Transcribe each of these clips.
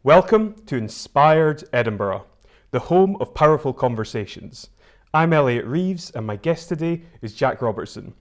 Welcome to Inspired Edinburgh, the home of powerful conversations. I'm Elliot Reeves and my guest today is Jack Robertson.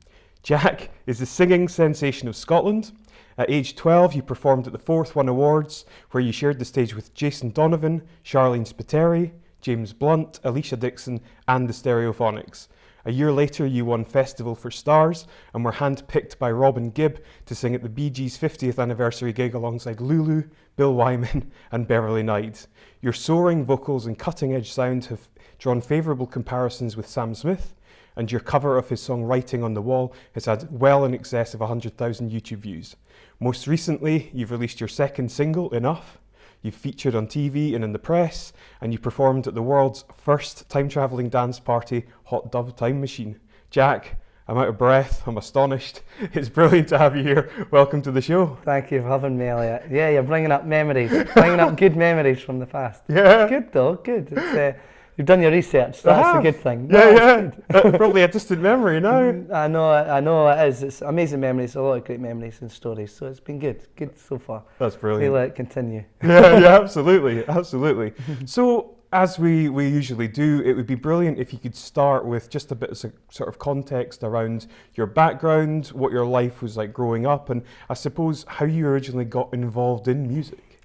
Jack is the singing sensation of Scotland. At age 12 you performed at the Fourth One Awards where you shared the stage with Jason Donavan, Sharleen Spiteri, James Blunt, Alesha Dixon and the Stereophonics. A year later you won Festival for Stars and were handpicked by Robin Gibb to sing at the BeeGees 50th anniversary gig alongside Lulu, Bill Wyman and Beverly Knight. Your soaring vocals and cutting-edge sound have drawn favourable comparisons with Sam Smith, and your cover of his song Writing on the Wall has had well in excess of 100,000 YouTube views. Most recently, you've released your second single, Enough. You've featured on TV and in the press, and you performed at the world's first time-travelling dance party, Hot Dove Time Machine. Jack, I'm out of breath, I'm astonished. It's brilliant to have you here. Welcome to the show. Thank you for having me, Elliot. Yeah, you're bringing up memories, bringing up good memories from the past. Yeah. Good though, good. It's, you've done your research, so that's a good thing. Yeah. Probably a distant memory now. I know it is. It's amazing memories, a lot of great memories and stories, so it's been good so far. That's brilliant. We'll let it continue. Yeah, absolutely. So, as we usually do, it would be brilliant if you could start with just a bit of sort of context around your background, what your life was like growing up, and I suppose how you originally got involved in music.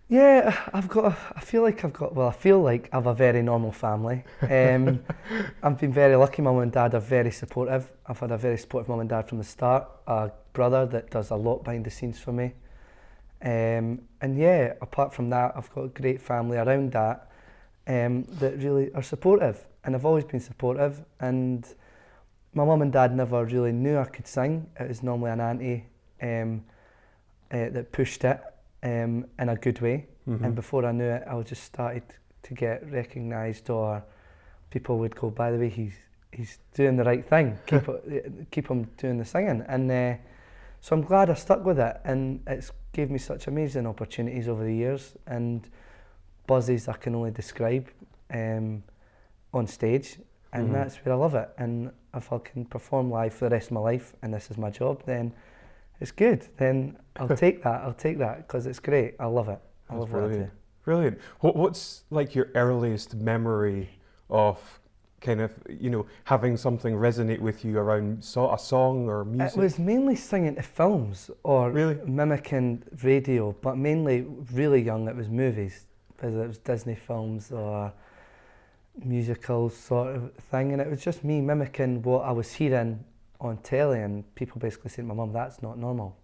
Yeah, I feel like I have a very normal family. I've been very lucky. My mum and dad are very supportive. I've had a very supportive mum and dad from the start. A brother that does a lot behind the scenes for me. And yeah, apart from that, I've got a great family around that that really are supportive. And I've always been supportive. And my mum and dad never really knew I could sing. It was normally an auntie that pushed it. In a good way, and before I knew it, I just started to get recognised, or people would go, by the way, he's doing the right thing. Keep him doing the singing, and so I'm glad I stuck with it, and it's gave me such amazing opportunities over the years and buzzes I can only describe on stage, and that's where I love it. And if I can perform live for the rest of my life, and this is my job, then it's good. Then I'll take that because it's great. I love it. I love what I do. Brilliant. What's like your earliest memory of kind of, having something resonate with you around a song or music? It was mainly singing to films or mimicking radio, but mainly really young it was movies, whether it was Disney films or musicals sort of thing, and it was just me mimicking what I was hearing on telly, and people basically saying to my mum, that's not normal.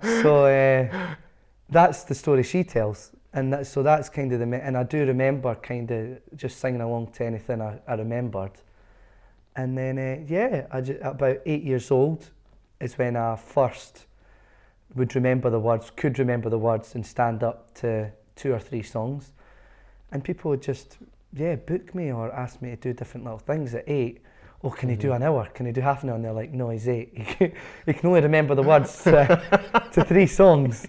So that's the story she tells, and that's kind of and I do remember kind of just singing along to anything I remembered. And then about 8 years old is when I first could remember the words and stand up to 2 or 3 songs, and people would just book me or ask me to do different little things at 8. Oh, can you do an hour? Can you do half an hour? And they're like, no, he's 8. He can only remember the words to 3 songs.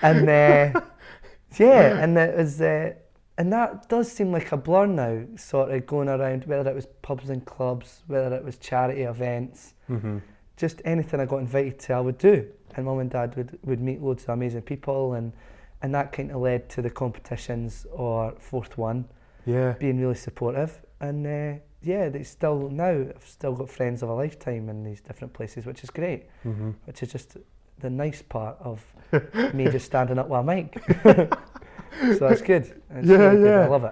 And and it was, and that does seem like a blur now, sort of going around, whether it was pubs and clubs, whether it was charity events, just anything I got invited to, I would do. And mum and dad would meet loads of amazing people, and that kind of led to the competitions or Fourth One, being really supportive. And they still now, I've still got friends of a lifetime in these different places, which is great, which is just the nice part of me just standing up with a mic. So it's good. It's really good. I love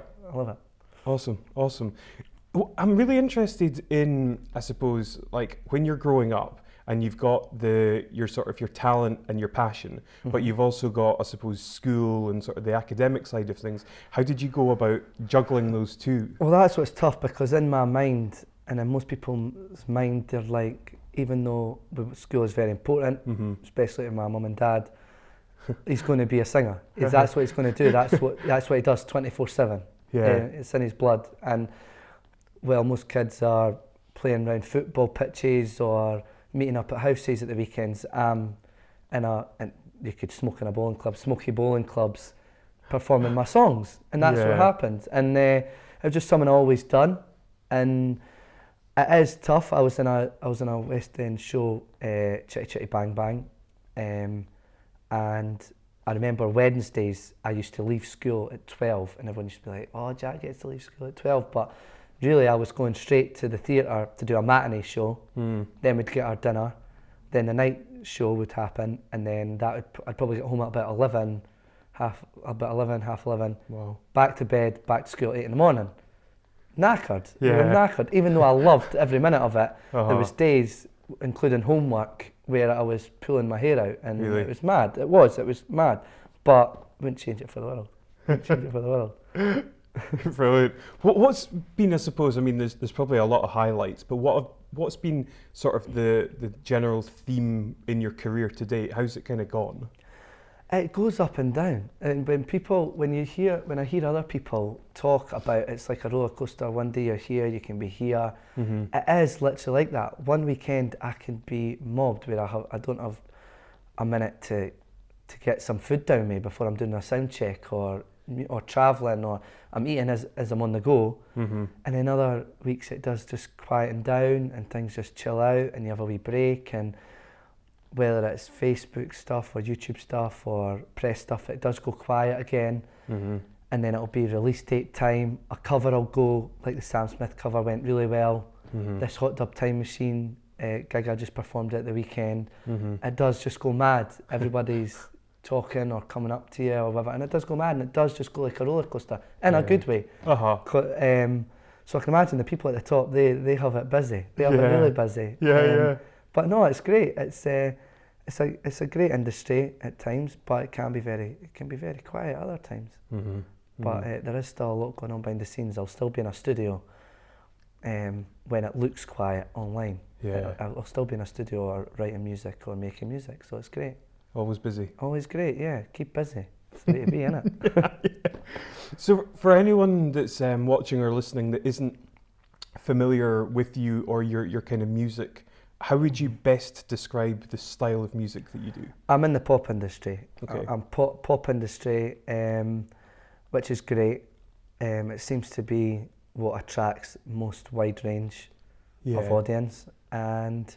it. Awesome. Well, I'm really interested in, I suppose, like when you're growing up and you've got your talent and your passion, but you've also got, I suppose, school and sort of the academic side of things. How did you go about juggling those two? Well, that's what's tough, because in my mind, and in most people's mind, they're like, even though school is very important, especially to my mum and dad, he's going to be a singer. That's what he's going to do. That's what he does 24/7. It's in his blood. And well, most kids are playing around football pitches or meeting up at houses at the weekends. And you could smoke in a bowling club, smoky bowling clubs, performing my songs, and that's what happened. And it was just something I always done, and it is tough. I was in a West End show, Chitty Chitty Bang Bang, and I remember Wednesdays, I used to leave school at 12, and everyone used to be like, oh, Jack gets to leave school at 12, but really I was going straight to the theatre to do a matinee show, then we'd get our dinner, then the night show would happen, and then I'd probably get home at about 11, half 11, Wow. back to bed, back to school at 8 in the morning. Knackered, Yeah. we were knackered, even though I loved every minute of it. Uh-huh. There was days, including homework, where I was pulling my hair out, and Really? it was mad. It was mad, but wouldn't change it for the world. Wouldn't change it for the world. Brilliant. What's been, I suppose, I mean, there's probably a lot of highlights, but what's been sort of the general theme in your career to date? How's it kind of gone? It goes up and down, and when I hear other people talk about it's like a roller coaster. One day you're here, you can be here. It is literally like that. One weekend I can be mobbed where I don't have a minute to get some food down me before I'm doing a sound check or travelling, or I'm eating as I'm on the go. And then other weeks it does just quieten down and things just chill out, and you have a wee break, and whether it's Facebook stuff or YouTube stuff or press stuff, it does go quiet again. And then it'll be release date time. A cover will go, like the Sam Smith cover went really well. This Hot Dub Time Machine gig I just performed at the weekend. It does just go mad. Everybody's talking or coming up to you or whatever, and it does go mad, and it does just go like a roller coaster in a good way. So I can imagine the people at the top, they have it busy. They have it really busy. But no, it's great. It's a great industry at times, but it can be very quiet other times. But there is still a lot going on behind the scenes. I'll still be in a studio when it looks quiet online. I'll still be in a studio or writing music or making music, so it's great. Always busy. Always great, yeah. Keep busy. It's the way to be, innit? So for anyone that's watching or listening that isn't familiar with you or your kind of music, how would you best describe the style of music that you do? I'm in the pop industry. Okay. I'm pop industry, which is great. It seems to be what attracts most wide range of audience. And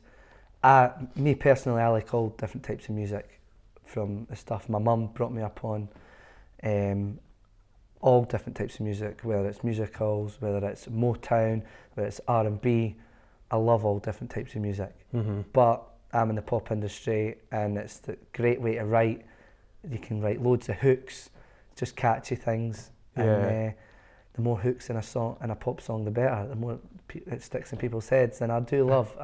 me personally, I like all different types of music. From the stuff my mum brought me up on, all different types of music, whether it's musicals, whether it's Motown, whether it's R&B. I love all different types of music, but I'm in the pop industry, and it's the great way to write. You can write loads of hooks, just catchy things, and the more hooks in a pop song, the better. The more it sticks in people's heads, and I do love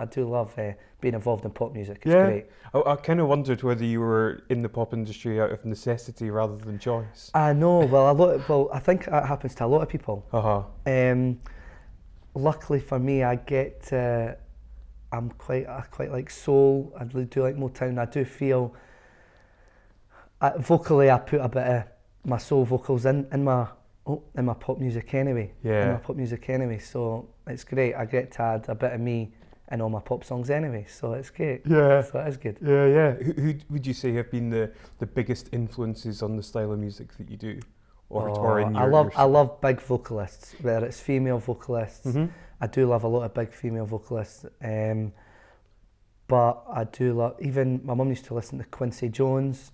being involved in pop music. It's great. I kind of wondered whether you were in the pop industry out of necessity rather than choice. I know. Well, I think that happens to a lot of people. Luckily for me, I quite like soul. I really do like Motown. I do feel vocally I put a bit of my soul vocals in my pop music anyway. In my pop music anyway. So it's great. I get to add a bit of me in all my pop songs anyway. So it's great. So it is good. Who would you say have been the biggest influences on the style of music that you do? I love big vocalists, whether it's female vocalists. I do love a lot of big female vocalists, but I do love, even my mum used to listen to Quincy Jones.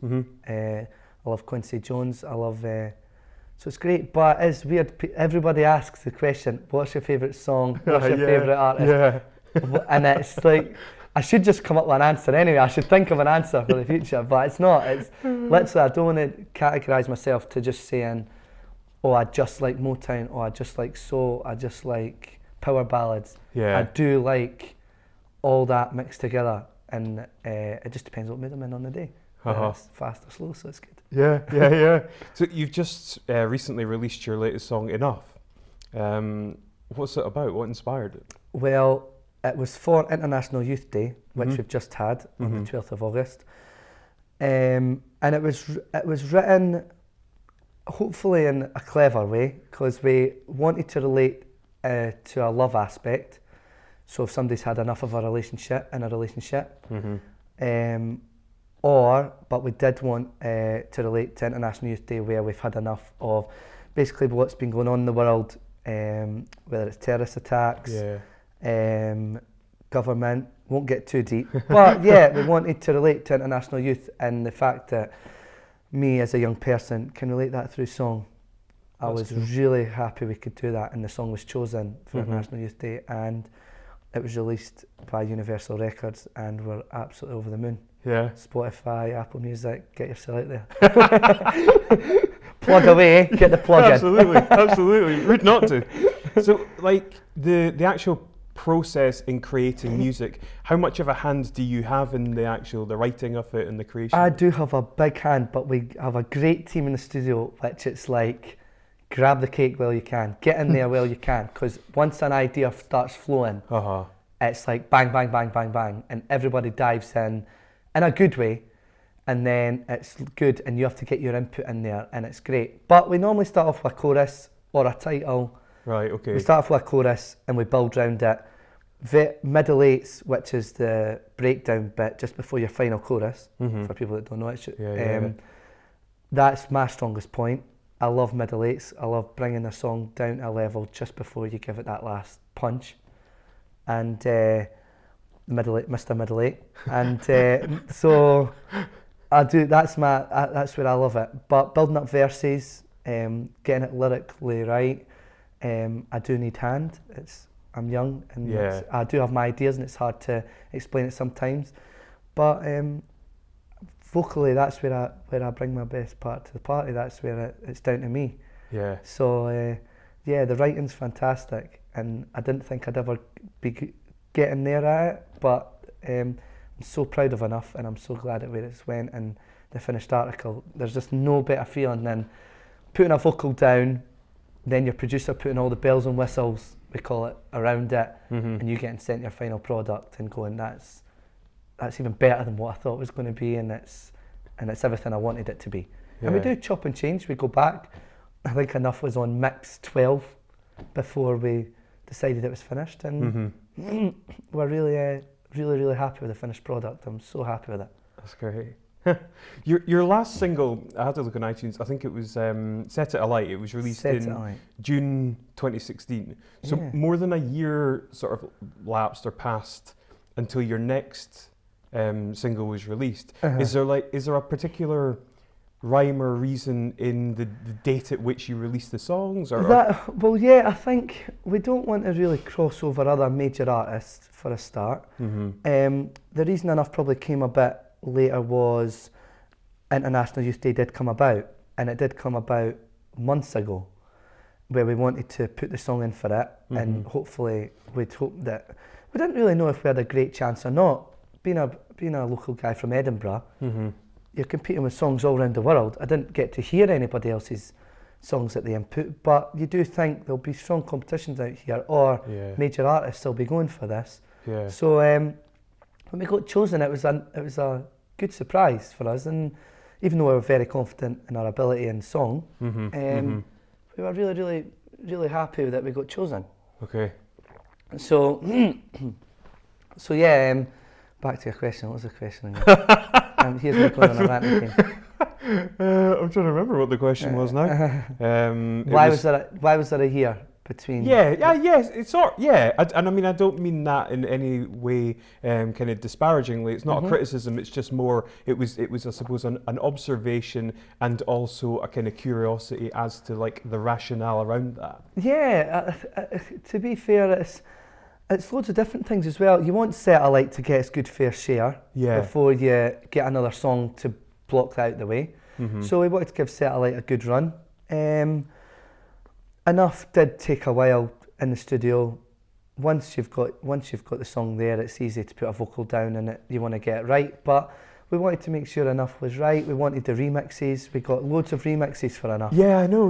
I love Quincy Jones. I love so it's great, but it's weird. Everybody asks the question, what's your favourite song, what's your favourite artist? And it's like, I should just come up with an answer anyway. I should think of an answer for the future, but it's not. It's literally, I don't want to categorise myself to just saying, oh, I just like Motown, or I just like soul, I just like power ballads. I do like all that mixed together, and it just depends what mood I'm in on the day. It's fast or slow, so it's good. So you've just recently released your latest song, Enough. What's it about? What inspired it? Well, it was for International Youth Day, which we've just had on the 12th of August. And it was written hopefully in a clever way, because we wanted to relate to a love aspect. So if somebody's had enough of a relationship, but we did want to relate to International Youth Day, where we've had enough of basically what's been going on in the world, whether it's terrorist attacks, government, won't get too deep, but we wanted to relate to international youth and the fact that me as a young person can relate that through song. I was really happy we could do that, and the song was chosen for National Youth Day, and it was released by Universal Records, and we're absolutely over the moon. Yeah. Spotify, Apple Music, get yourself out there. Plug away, get the plug in. Absolutely, rude not to. So, like, the actual process in creating music, how much of a hand do you have in the writing of it and the creation? I do have a big hand, but we have a great team in the studio, which it's like, grab the cake while you can, get in there while you can, because once an idea starts flowing, it's like bang, bang, bang, bang, bang, and everybody dives in a good way, and then it's good, and you have to get your input in there, and it's great. But we normally start off with a chorus or a title. Right, okay. We start off with a chorus, and we build around it. Middle eights, which is the breakdown bit just before your final chorus, for people that don't know it. That's my strongest point. I love middle eights. I love bringing a song down to a level just before you give it that last punch. And middle eight, Mr. Middle Eight. And so I do. That's where I love it. But building up verses, getting it lyrically right. I do need hand. I'm young, and I do have my ideas, and it's hard to explain it sometimes. But vocally, that's where I bring my best part to the party. That's where it's down to me. Yeah. So the writing's fantastic, and I didn't think I'd ever be getting there at it, but I'm so proud of enough, and I'm so glad at where it's went and the finished article. There's just no better feeling than putting a vocal down, then your producer putting all the bells and whistles, we call it, around it, and you getting sent your final product and going, that's even better than what I thought it was going to be, and it's everything I wanted it to be. Yeah. And we do chop and change. We go back. I think enough was on mix 12 before we decided it was finished, and we're really happy with the finished product. I'm so happy with it. That's great. Your last single, I had to look on iTunes, I think it was Set It Alight. It was released in June 2016. So more than a year sort of lapsed or passed until your next single was released. Is there a particular rhyme or reason in the date at which you released the songs? I think we don't want to really cross over other major artists for a start. The reason enough probably came a bit later was International Youth Day did come about, and it did come about months ago, where we wanted to put the song in for it, and hopefully we'd hope that, we didn't really know if we had a great chance or not. Being a local guy from Edinburgh, you're competing with songs all around the world. I didn't get to hear anybody else's songs at the input, but you do think there'll be strong competitions out here, or major artists will be going for this. So when we got chosen, it was a good surprise for us, and even though we were very confident in our ability in song, we were really happy that we got chosen. Okay. So back to your question. What was the question again? Here's me going on a rant again. I'm trying to remember what the question was now. Why was there a year between? And I mean, I don't mean that in any way kind of disparagingly. It's not a criticism. It's just more. It was I suppose an observation and also a kind of curiosity as to like the rationale around that. Yeah, to be fair, it's loads of different things as well. You want Set It Alight to get its good fair share before you get another song to block that out the way. So we wanted to give Set It Alight a good run. Enough did take a while in the studio. Once you've got the song there, it's easy to put a vocal down and you want to get it right. But we wanted to make sure Enough was right. We wanted the remixes. We got loads of remixes for Enough. Yeah, I know,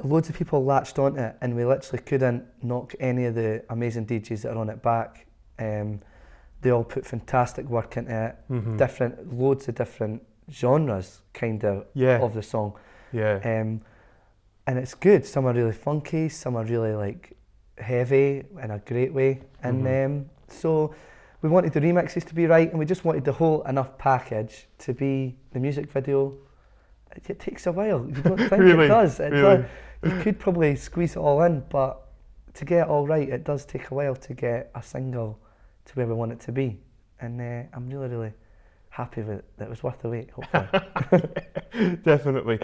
Loads of people latched onto it, and we literally couldn't knock any of the amazing DJs that are on it back. They all put fantastic work into it. Loads of different genres kind of the song. And it's good. Some are really funky, some are really like heavy in a great way. And so we wanted the remixes to be right, and we just wanted the whole Enough package to be the music video. It takes a while. You don't think it does. You could probably squeeze it all in, but to get it all right, it does take a while to get a single to where we want it to be. And I'm really happy with it. It was worth the wait, hopefully. Definitely.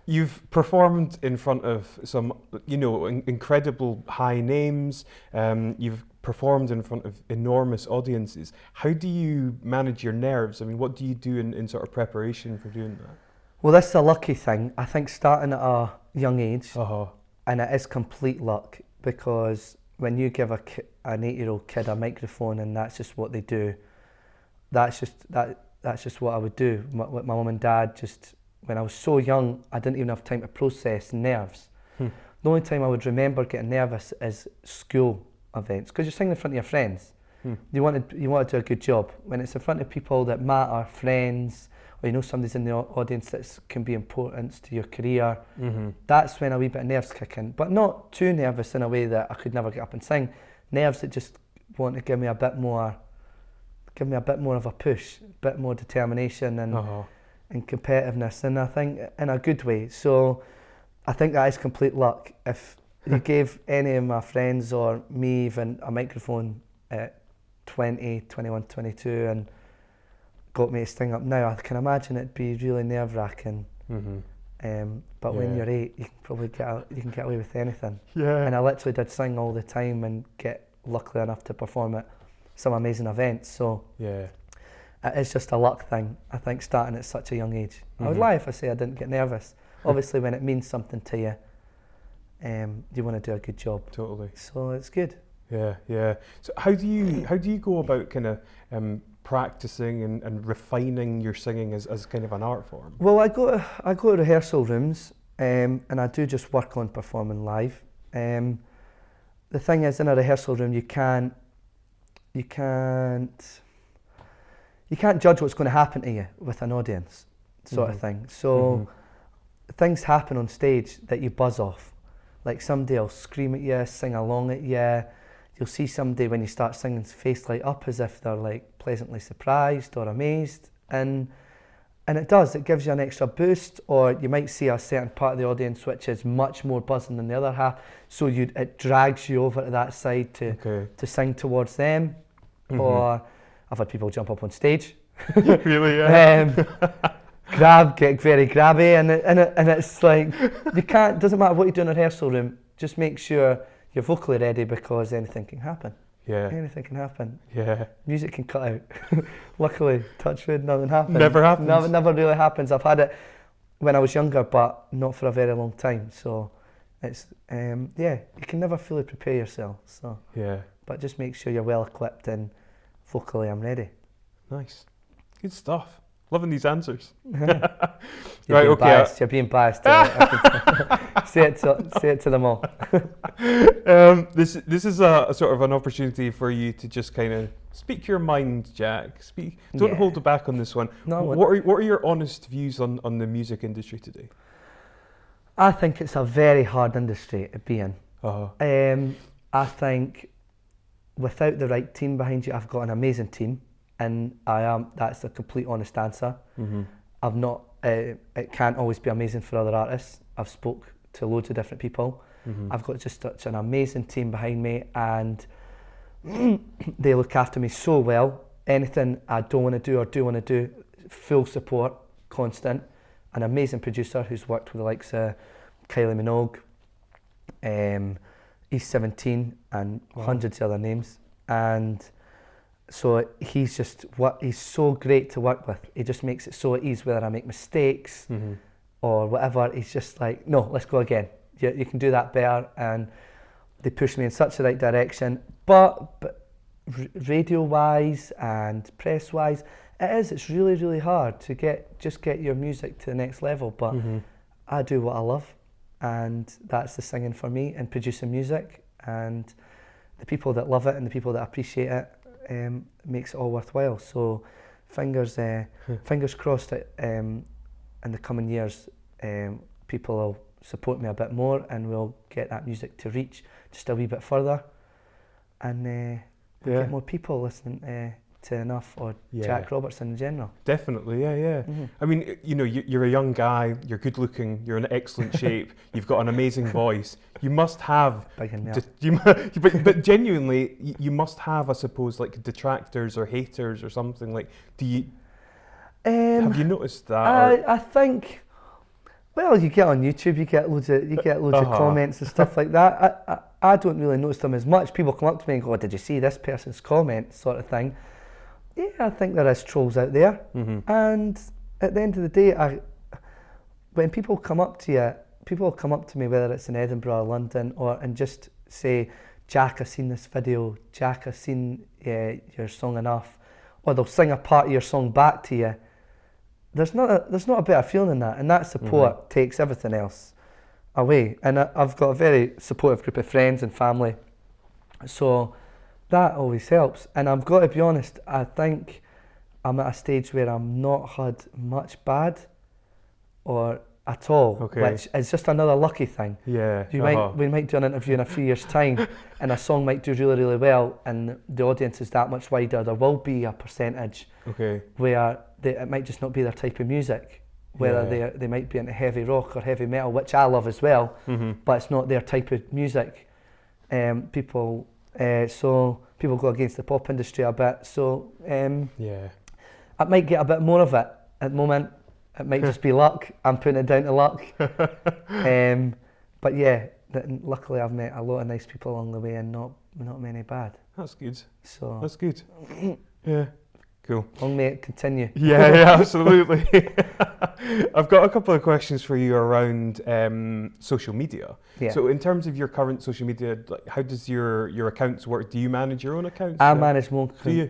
You've performed in front of some, incredible high names. You've performed in front of enormous audiences. How do you manage your nerves? I mean, what do you do in sort of preparation for doing that? Well, this is a lucky thing. I think starting at a young age, and it is complete luck, because when you give an 8-year-old kid a microphone and that's just what they do, that's just what I would do. My mum and dad, just when I was so young, I didn't even have time to process nerves. The only time I would remember getting nervous is school events, because you're singing in front of your friends. You want to do a good job. When it's in front of people that matter, friends, or somebody's in the audience that can be important to your career, that's when a wee bit of nerves kick in. But not too nervous in a way that I could never get up and sing. Nerves that just want to give me a bit more of a push, a bit more determination and competitiveness, and I think in a good way. So I think that is complete luck. If you gave any of my friends or me even a microphone at 20, 21, 22 and got me to sing up now, I can imagine it'd be really nerve-wracking. But when you're 8, you can probably get away with anything. And I literally did sing all the time and get lucky enough to perform at some amazing events. So it's just a luck thing, I think, starting at such a young age. I would lie if I say I didn't get nervous. Obviously, when it means something to you, you want to do a good job. Totally. So it's good. Yeah. So how do you go about kind of practicing and refining your singing as kind of an art form? Well, I go to rehearsal rooms, and I do just work on performing live. The thing is, in a rehearsal room, you can't judge what's going to happen to you with an audience, sort of thing. So things happen on stage that you buzz off. Like somebody will scream at you, sing along at you. You'll see somebody when you start singing's face light up as if they're like pleasantly surprised or amazed, and it gives you an extra boost. Or you might see a certain part of the audience which is much more buzzing than the other half, so it drags you over to that side to sing towards them. Or I've had people jump up on stage. Really? Yeah. Get very grabby, and it's like you can't. Doesn't matter what you do in a rehearsal room. Just make sure you're vocally ready, because anything can happen. Anything can happen. Music can cut out. Luckily, touch wood, nothing happens. Never happens. Never really happens. I've had it when I was younger, but not for a very long time. So it's you can never fully prepare yourself. So but just make sure you're well equipped and vocally I'm ready. Nice, good stuff. Loving these answers. You're being biased. Say it to them all. This is a sort of an opportunity for you to just kind of speak your mind, Jack. Don't hold it back on this one. No, what are your honest views on the music industry today? I think it's a very hard industry to be in. I think without the right team behind you, I've got an amazing team. And that's a complete honest answer. I've not, it can't always be amazing for other artists. I've spoke to loads of different people. I've got just such an amazing team behind me, and they look after me so well. Anything I don't want to do or do want to do, full support, constant. An amazing producer who's worked with the likes of Kylie Minogue, East 17 and hundreds of other names. And so he's so great to work with. He just makes it so easy, whether I make mistakes or whatever. He's just like, no, let's go again. You can do that better. And they push me in such the right direction. But radio-wise and press-wise, it's really, really hard to get your music to the next level. But I do what I love, and that's the singing for me and producing music. And the people that love it and the people that appreciate it, makes it all worthwhile. So fingers crossed that in the coming years people will support me a bit more, and we'll get that music to reach just a wee bit further, and get more people listening to Enough or Jack Robertson in general. Definitely, yeah. I mean, you're a young guy, you're good looking, you're in excellent shape, you've got an amazing voice. You must have, but genuinely, you must have, I suppose, like detractors or haters or something. Like, do you? Have you noticed that? I think, well, you get on YouTube, you get loads of comments and stuff like that. I don't really notice them as much. People come up to me and go, "Did you see this person's comment?" sort of thing. Yeah, I think there is trolls out there, and at the end of the day, when people come up to you, people come up to me, whether it's in Edinburgh or London, and just say, "Jack, I've seen this video. Jack, I've seen your song enough," or they'll sing a part of your song back to you. There's not a better feeling than that, and that support takes everything else away. And I've got a very supportive group of friends and family, so that always helps. And I've got to be honest, I think I'm at a stage where I'm not had much bad or at all, which is just another lucky thing. Yeah. We might do an interview in a few years' time, and a song might do really, really well, and the audience is that much wider. There will be a percentage where it might just not be their type of music, whether they might be into heavy rock or heavy metal, which I love as well, but it's not their type of music. People go against the pop industry a bit, so I might get a bit more of it at the moment. It might just be luck. I'm putting it down to luck. But yeah, luckily I've met a lot of nice people along the way, and not many bad. That's good. So that's good. Yeah. Cool. Long may it continue. Yeah, absolutely. I've got a couple of questions for you around social media. Yeah. So in terms of your current social media, how does your accounts work? Do you manage your own accounts? I manage my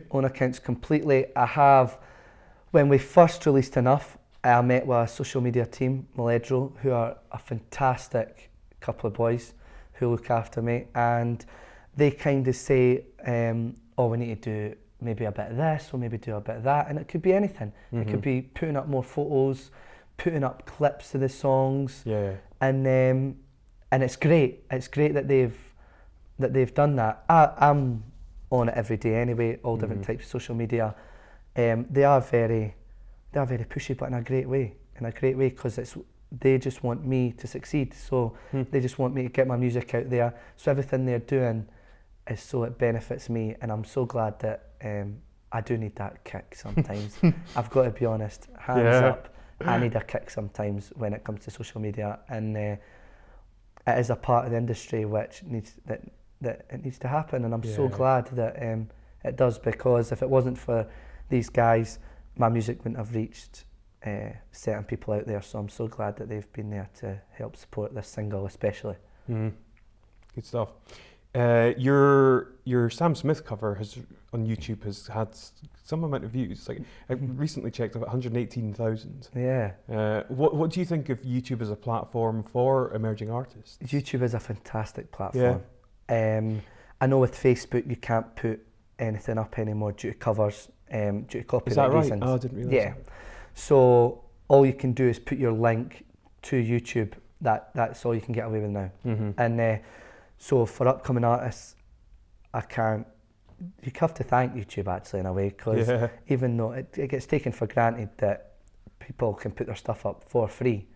own accounts completely. I have, when we first released Enough, I met with a social media team, Maledro, who are a fantastic couple of boys who look after me, and they kind of say, we need to do maybe a bit of this, or maybe do a bit of that, and it could be anything. It could be putting up more photos, putting up clips of the songs, and it's great. It's great that they've done that. I'm on it every day anyway, all different types of social media. They are very pushy, but in a great way, because they just want me to succeed. So they just want me to get my music out there. So everything they're doing is so it benefits me, and I'm so glad that I do need that kick sometimes. I've got to be honest, hands up, I need a kick sometimes when it comes to social media, and it is a part of the industry which needs that it needs to happen, and I'm so glad that it does, because if it wasn't for these guys, my music wouldn't have reached certain people out there. So I'm so glad that they've been there to help support this single especially. Good stuff. Your Sam Smith cover on YouTube has had some amount of views. Like I recently checked, about 118,000. Yeah. What do you think of YouTube as a platform for emerging artists? YouTube is a fantastic platform. I know with Facebook you can't put anything up anymore due to covers, due to copyright reasons. Oh, I didn't realise that. So all you can do is put your link to YouTube. That's all you can get away with now. And so for upcoming artists, you have to thank YouTube actually in a way, because even though it gets taken for granted that people can put their stuff up for free.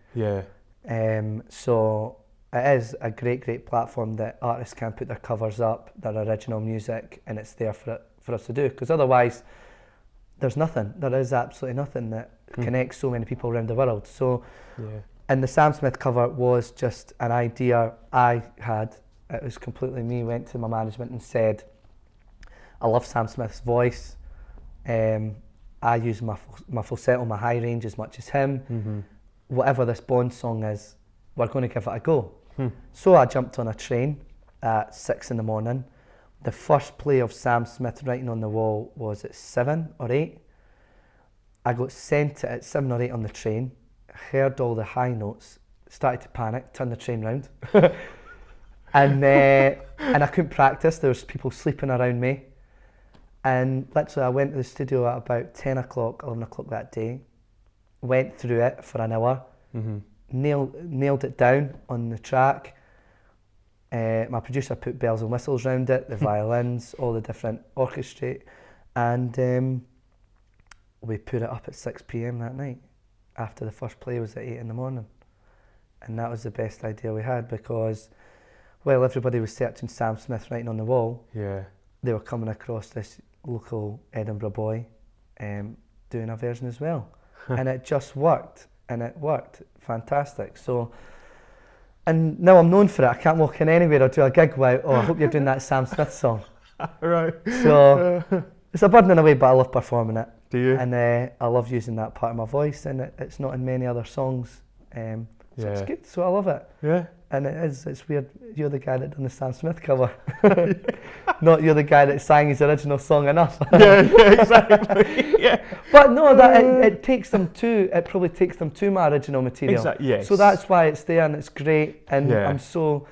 So it is a great platform that artists can put their covers up, their original music, and it's there for us to do, because otherwise there is absolutely nothing that connects so many people around the world. So and the Sam Smith cover was just an idea I had. It was completely me. Went to my management and said, I love Sam Smith's voice. I use my falsetto, my high range as much as him. Whatever this Bond song is, we're going to give it a go. So I jumped on a train at 6 a.m. The first play of Sam Smith writing on the wall was at 7 or 8. I got sent it at 7 or 8 on the train, heard all the high notes, started to panic, turned the train round. And I couldn't practice. There was people sleeping around me, and literally I went to the studio at about 10 o'clock, 11 o'clock that day, went through it for an hour, nailed it down on the track. My producer put bells and whistles around it, the violins, all the different orchestrate, and we put it up at 6 p.m. that night after the first play was at 8 a.m. And that was the best idea we had, because while everybody was searching Sam Smith writing on the wall, they were coming across this local Edinburgh boy doing a version as well. and it just worked, and it worked fantastic. So, and now I'm known for it. I can't walk in anywhere or do a gig without, oh, I hope you're doing that Sam Smith song. Right. So it's a burden in a way, but I love performing it. Do you? And I love using that part of my voice, and it's not in many other songs. So it's good, so I love it. Yeah. And it's weird, you're the guy that done the Sam Smith cover. Not you're the guy that sang his original song enough. yeah, exactly. Yeah. But no, that it probably takes them to my original material. Exactly, yes. So that's why it's there, and it's great, and Yeah. I'm so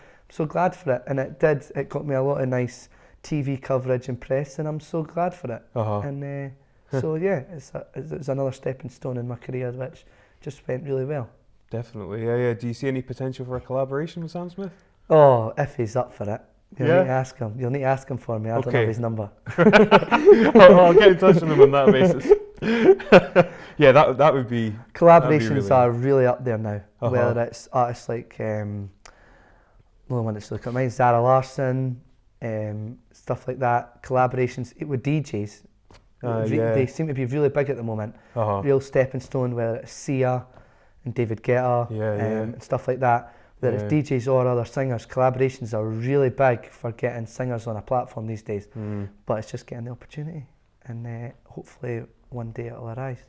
glad for it. And it got me a lot of nice TV coverage and press, and I'm so glad for it. Uh-huh. And so yeah, it's another stepping stone in my career, which just went really well. Definitely, yeah. Do you see any potential for a collaboration with Sam Smith? Oh, if he's up for it. You'll Yeah. need to ask him. You'll need to ask him for me. I don't have his number. I'll get in touch with him on that basis. Yeah, that would be... Collaborations really are really up there now. Uh-huh. Whether it's artists like, the only one that's looking at mine, Zara Larsson, stuff like that. Collaborations with DJs. Yeah. They seem to be really big at the moment. Uh-huh. Real stepping stone, whether it's Sia and David Guetta and stuff like that. Whether it's DJs or other singers, collaborations are really big for getting singers on a platform these days. But it's just getting the opportunity, and hopefully one day it'll arise.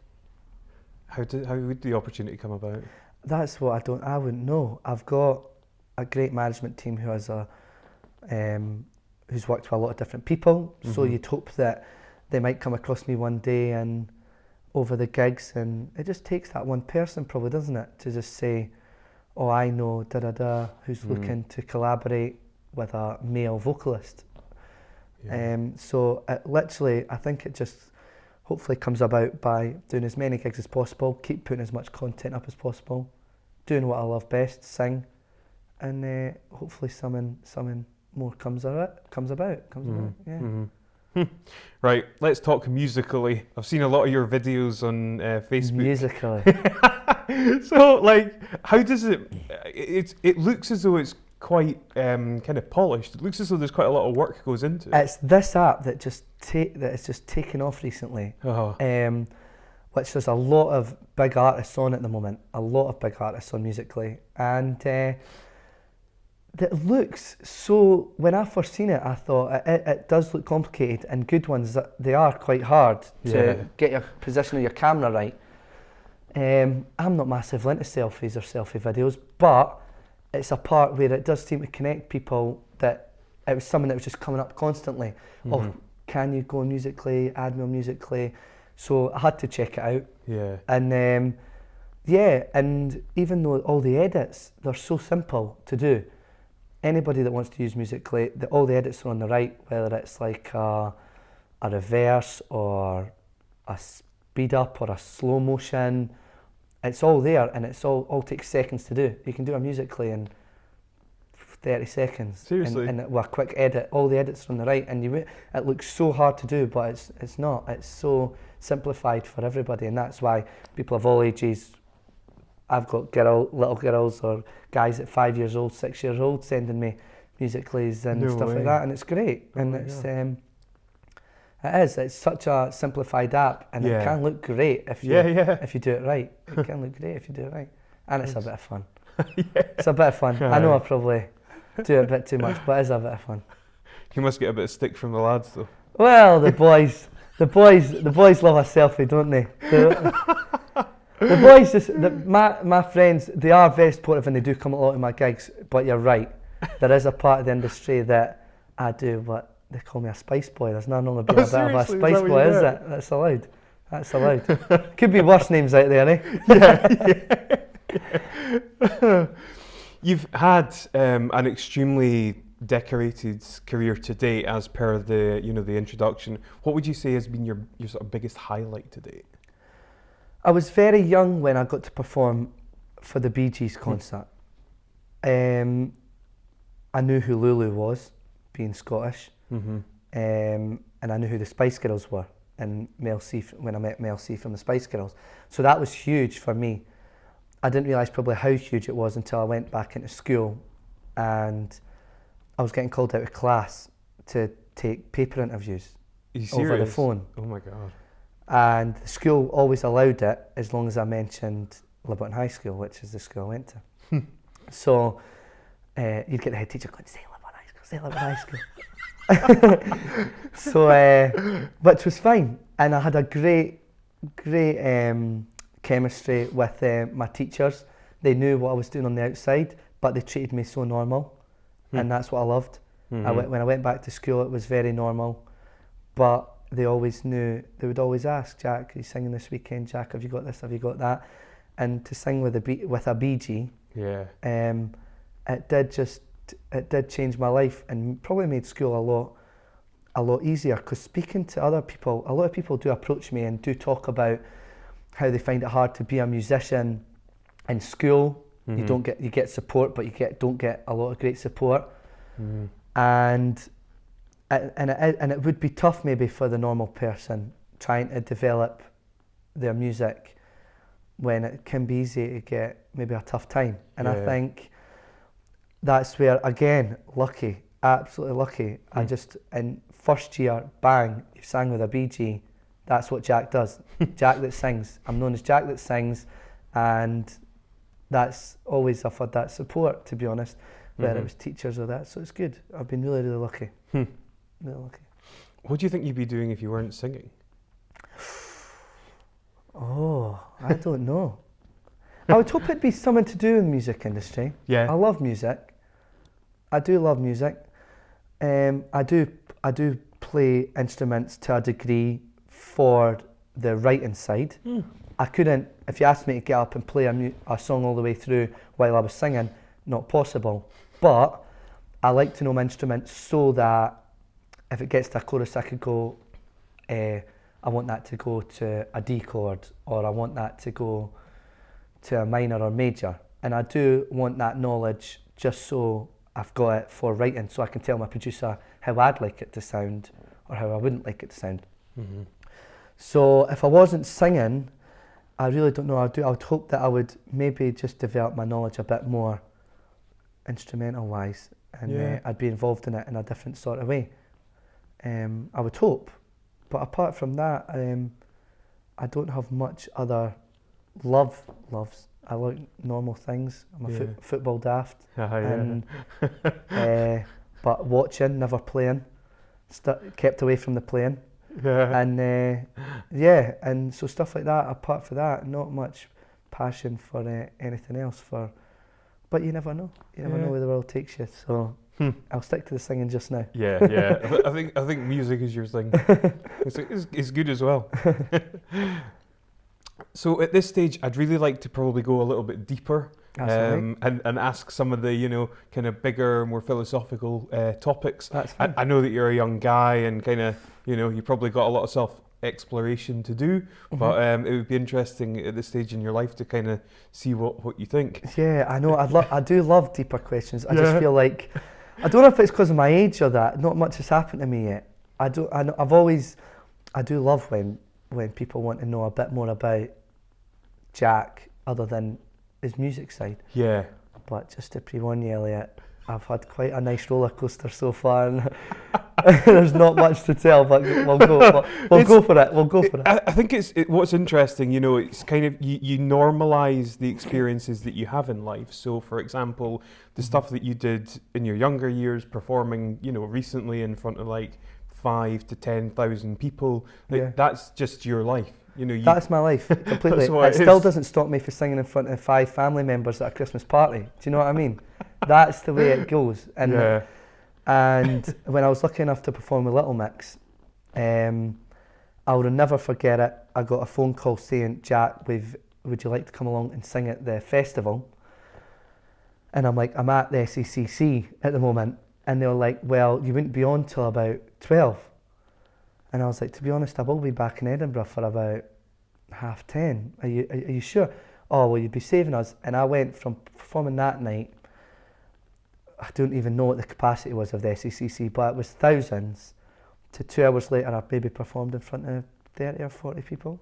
How would the opportunity come about? That's what I wouldn't know. I've got a great management team who has who's worked with a lot of different people. So you'd hope that they might come across me one day and over the gigs, and it just takes that one person probably, doesn't it, to just say, oh, I know who's looking to collaborate with a male vocalist. So it literally, I think it just hopefully comes about by doing as many gigs as possible, keep putting as much content up as possible, doing what I love best, sing, and hopefully something more comes about. Right, let's talk musically. I've seen a lot of your videos on Facebook. Musically. So, like, how does it looks as though it's quite kind of polished. It looks as though there's quite a lot of work goes into it. It's this app that it's just taken off recently, which there's a lot of big artists on at the moment, a lot of big artists on Musically, and it looks so, when I first seen it, I thought it does look complicated, and good ones, they are quite hard to get your position of your camera right. I'm not massively into selfies or selfie videos, but it's a part where it does seem to connect people, that it was something that was just coming up constantly. Oh, can you go on Musically, add me on Musically? So I had to check it out. And and even though all the edits, they're so simple to do, anybody that wants to use Musically, all the edits are on the right, whether it's like a reverse or a speed up or a slow motion, it's all there, and it's all takes seconds to do. You can do a Musically in 30 seconds. Seriously? And with a quick edit, all the edits are on the right, and it looks so hard to do, but it's not. It's so simplified for everybody, and that's why people of all ages, I've got little girls or guys at 5 years old, 6 years old sending me Musicallys and stuff like that, and it's great. And it's such a simplified app, and it can look great if you do it right. It can look great if you do it right, and it's a bit of fun. It's a bit of fun. I know I probably do it a bit too much, but it's a bit of fun. You must get a bit of stick from the lads, though. Well, the boys love a selfie, don't they? The boys my friends, they are very supportive, and they do come a lot to my gigs. But you're right, there is a part of the industry that I do what they call me a spice boy. There's not only been a bit of a spice boy, is it? That's allowed. That's allowed. Could be worse names out there, eh? You've had an extremely decorated career to date, as per the the introduction. What would you say has been your sort of biggest highlight to date? I was very young when I got to perform for the BeeGees concert. I knew who Lulu was, being Scottish, and I knew who the Spice Girls were, and Mel C, when I met Mel C from the Spice Girls. So that was huge for me. I didn't realise probably how huge it was until I went back into school, and I was getting called out of class to take paper interviews over the phone. Oh my God. And the school always allowed it as long as I mentioned Liberton High School, which is the school I went to. So you'd get the head teacher going, say Liberton High School. So, which was fine. And I had a great chemistry with my teachers. They knew what I was doing on the outside, but they treated me so normal. And that's what I loved. When I went back to school, it was very normal. But they always knew, they would always ask, Jack, are you singing this weekend? Jack, have you got this? Have you got that? And to sing with a BG, it did change my life and probably made school a lot easier, because speaking to other people, a lot of people do approach me and do talk about how they find it hard to be a musician in school. You get support, but you don't get a lot of great support. And it would be tough maybe for the normal person trying to develop their music when it can be easy to get maybe a tough time. And I think that's where, again, lucky, absolutely lucky. I just, in first year, bang, you sang with a BG. That's what Jack does. Jack that sings. I'm known as Jack that sings, and that's always offered that support, to be honest, whether it was teachers or that. So it's good. I've been really, really lucky. Really lucky. What do you think you'd be doing if you weren't singing? Oh, I don't know. I would hope it'd be something to do with the music industry. Yeah. I love music. I do love music. I do play instruments to a degree for the writing side. I couldn't, if you asked me to get up and play a song all the way through while I was singing, not possible. But I like to know my instruments so that if it gets to a chorus, I could go, I want that to go to a D chord, or I want that to go to a minor or major. And I do want that knowledge just so I've got it for writing, so I can tell my producer how I'd like it to sound or how I wouldn't like it to sound. So if I wasn't singing, I really don't know. I would hope that I would maybe just develop my knowledge a bit more instrumental wise, and I'd be involved in it in a different sort of way. I would hope, but apart from that, I don't have much other loves. I like normal things. I'm a football daft, and but watching, never playing, kept away from the playing, and and so stuff like that. Apart from that, not much passion for anything else. But you never know. You never know where the world takes you. So. I'll stick to the singing just now. I think music is your thing. It's good as well. So at this stage, I'd really like to probably go a little bit deeper and ask some of the kind of bigger, more philosophical topics. That's fine. I know that you're a young guy and kind of you probably got a lot of self-exploration to do, but it would be interesting at this stage in your life to kind of see what you think. Yeah, I know. I do love deeper questions. I just feel like. I don't know if it's because of my age or that. Not much has happened to me yet. I do love when people want to know a bit more about Jack other than his music side. Yeah. But just to pre-warn you, Elliot, I've had quite a nice roller coaster so far, and there's not much to tell. But we'll go for it. I think what's interesting. It's kind of you normalise the experiences that you have in life. So, for example, the stuff that you did in your younger years, performing, recently in front of like 5,000 to 10,000 people. That's just your life. That's my life completely. It still doesn't stop me from singing in front of 5 family members at a Christmas party. Do you know what I mean? That's the way it goes. And when I was lucky enough to perform with Little Mix, I will never forget it. I got a phone call saying, Jack, would you like to come along and sing at the festival? And I'm like, I'm at the SECC at the moment. And they were like, well, you wouldn't be on till about 12. And I was like, to be honest, I will be back in Edinburgh for about 10:30. Are you sure? Oh, well, you'd be saving us. And I went from performing that night, I don't even know what the capacity was of the SECC, but it was thousands, to 2 hours later I maybe performed in front of 30 or 40 people.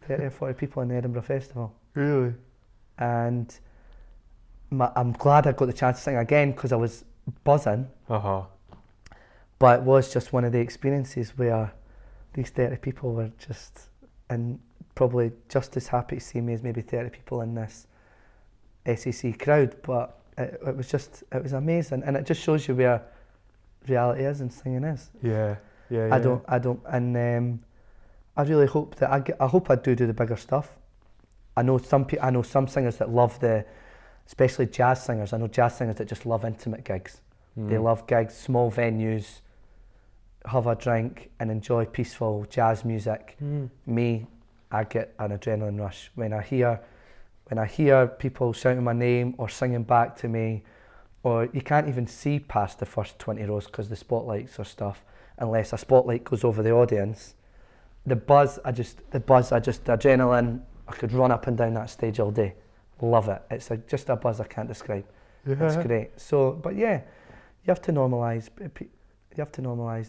30 or 40 people in the Edinburgh Festival. Really? And I'm glad I got the chance to sing again because I was buzzing. But it was just one of the experiences where these 30 people were just, and probably just as happy to see me as maybe 30 people in this SEC crowd, but it was amazing, and it just shows you where reality is and singing is. Yeah. I don't, and I really hope that I hope I do the bigger stuff. I know some singers that love especially jazz singers. I know jazz singers that just love intimate gigs. They love gigs, small venues, have a drink and enjoy peaceful jazz music. Me, I get an adrenaline rush when I hear people shouting my name or singing back to me, or you can't even see past the first 20 rows because the spotlights or stuff, unless a spotlight goes over the audience. The adrenaline, I could run up and down that stage all day. Love it. It's just a buzz I can't describe. Yeah. It's great. So, but yeah, you have to normalise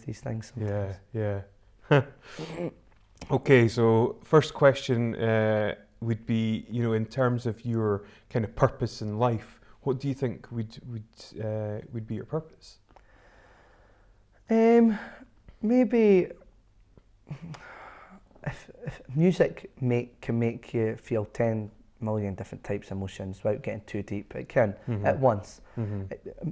these things sometimes. Yeah. Okay, so first question would be, in terms of your kind of purpose in life, what do you think would be your purpose? Maybe if music can make you feel 10 million different types of emotions without getting too deep, it can at once.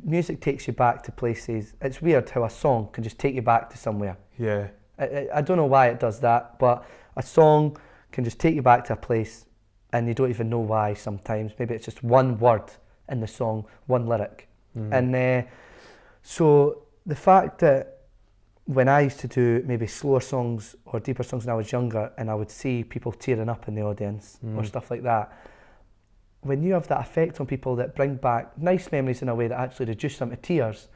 Music takes you back to places. It's weird how a song can just take you back to somewhere. Yeah. I don't know why it does that, but a song can just take you back to a place and you don't even know why sometimes. Maybe it's just one word in the song, one lyric. And so the fact that when I used to do maybe slower songs or deeper songs when I was younger, and I would see people tearing up in the audience or stuff like that, when you have that effect on people that bring back nice memories in a way that actually reduce them to tears,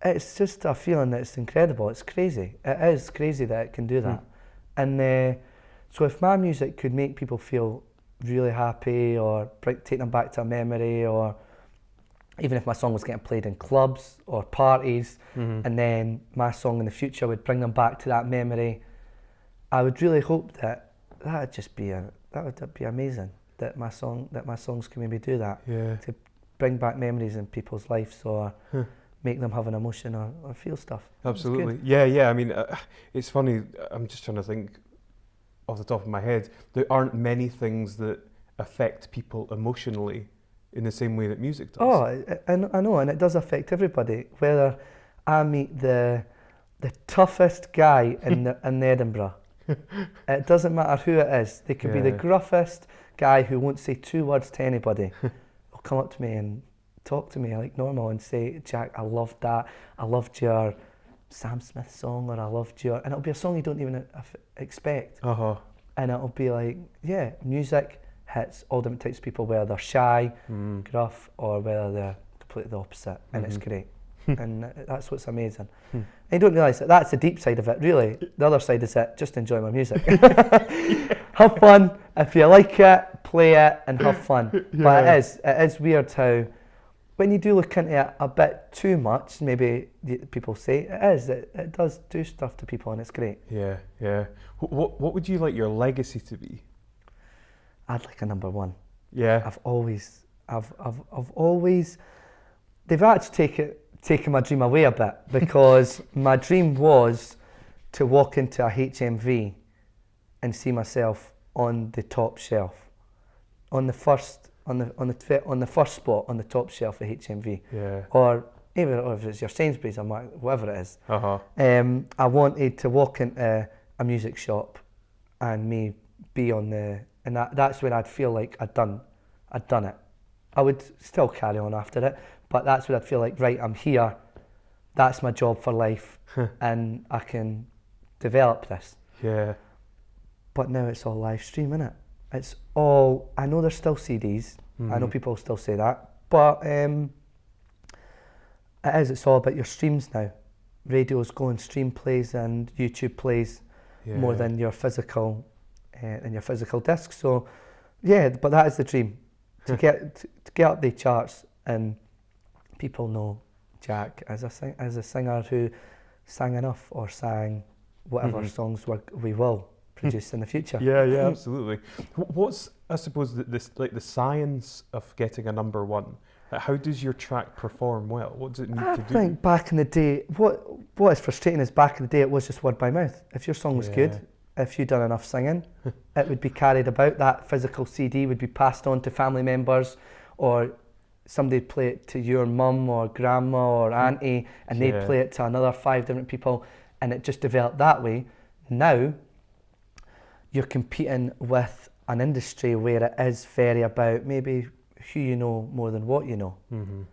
it's just a feeling that's incredible. It's crazy. It is crazy that it can do that. And so if my music could make people feel really happy or take them back to a memory, or even if my song was getting played in clubs or parties, and then my song in the future would bring them back to that memory, I would really hope that would be amazing. That my songs can maybe do that, to bring back memories in people's lives, or make them have an emotion or feel stuff. Absolutely. Yeah. I mean, it's funny. I'm just trying to think off the top of my head. There aren't many things that affect people emotionally in the same way that music does. Oh, I know, and it does affect everybody. Whether I meet the toughest guy in Edinburgh, it doesn't matter who it is. They could be the gruffest guy who won't say 2 words to anybody. Will come up to me and talk to me like normal and say, "Jack, I loved that. I loved your Sam Smith song," or "I loved your," and it'll be a song you don't even expect. And it'll be like, yeah, music hits all different types of people, whether they're shy, gruff, or whether they're completely the opposite, and it's great. And that's what's amazing. And you don't realise that that's the deep side of it, really. The other side is it, just enjoy my music. Have fun. If you like it, play it and have fun. But it is weird how, when you do look into it a bit too much, maybe people say, it does do stuff to people, and it's great. Yeah. What would you like your legacy to be? I'd like a number one. Yeah. I've always, they've actually taken my dream away a bit, because my dream was to walk into a HMV and see myself on the top shelf, on the first spot on the top shelf of HMV. Yeah. Or even if it's your Sainsbury's or whatever it is. I wanted to walk into a music shop and me be on and that's when I'd feel like I'd done it. I would still carry on after it, but that's when I'd feel like, right, I'm here, that's my job for life, and I can develop this. Yeah. But now it's all live stream, innit? It's all, I know there's still CDs, I know people still say that, but it's all about your streams now. Radio's going stream plays and YouTube plays more than your physical disc. So yeah, but that is the dream, to get up the charts and people know Jack as a singer who sang enough or sang whatever songs we will produce in the future. Yeah, absolutely. What's, I suppose, the science of getting a number one? How does your track perform well? What does it need I to do? think back in the day, what is frustrating is back in the day it was just word by mouth. If your song was good, if you'd done enough singing, it would be carried about. That physical CD would be passed on to family members, or somebody'd play it to your mum or grandma or auntie, and they'd play it to another 5 different people, and it just developed that way. Now, you're competing with an industry where it is very about maybe who you know more than what you know. Mm-hmm.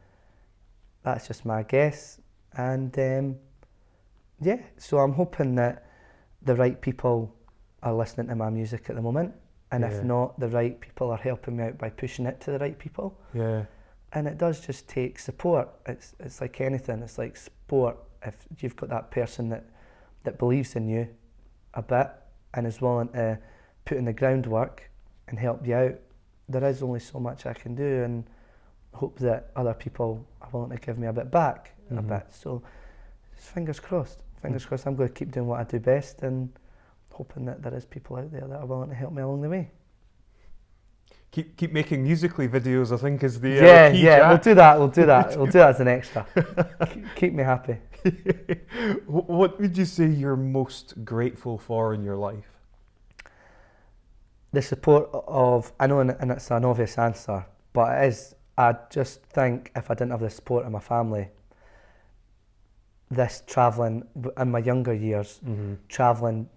That's just my guess. And so I'm hoping that the right people are listening to my music at the moment, and if not, the right people are helping me out by pushing it to the right people. Yeah. And it does just take support. It's like anything, it's like sport. If you've got that person that believes in you a bit and is willing to put in the groundwork and help you out, there is only so much I can do, and hope that other people are willing to give me a bit back, a bit. So just fingers crossed. Fingers crossed. I'm going to keep doing what I do best, and hoping that there is people out there that are willing to help me along the way. Keep making musically videos, I think, is the key, Jack. We'll do that as an extra. keep me happy. What would you say you're most grateful for in your life? The support of, I know, and it's an obvious answer, but it is, I just think if I didn't have the support of my family, this travelling in my younger years, travelling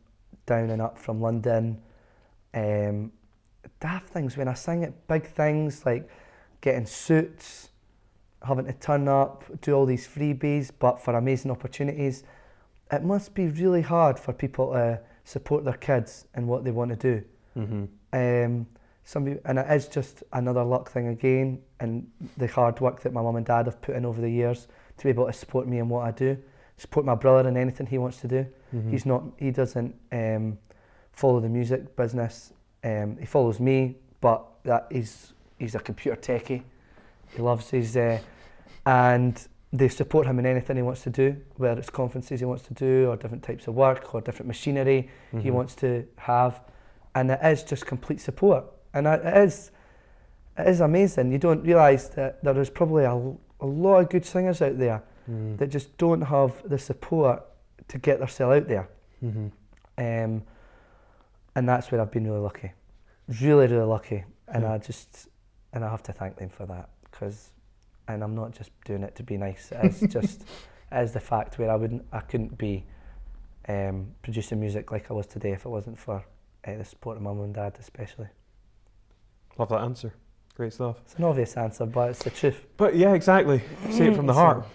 down and up from London, daft things when I sing it, big things like getting suits, having to turn up, do all these freebies, but for amazing opportunities. It must be really hard for people to support their kids and what they want to do. And it is just another luck thing again, and the hard work that my mum and dad have put in over the years to be able to support me in what I do, support my brother in anything he wants to do. He doesn't follow the music business. He follows me, but he's a computer techie. He loves his, and they support him in anything he wants to do, whether it's conferences he wants to do, or different types of work, or different machinery he wants to have. And it is just complete support. And it is amazing. You don't realise that there is probably a lot of good singers out there that just don't have the support to get themselves out there. And that's where I've been really lucky. Really, really lucky. And I have to thank them for that. And I'm not just doing it to be nice. It's just, it is the fact where I couldn't be producing music like I was today if it wasn't for the support of my mum and dad especially. Love that answer. Great stuff. It's an obvious answer, but it's the truth. But yeah, exactly. Say it from the heart.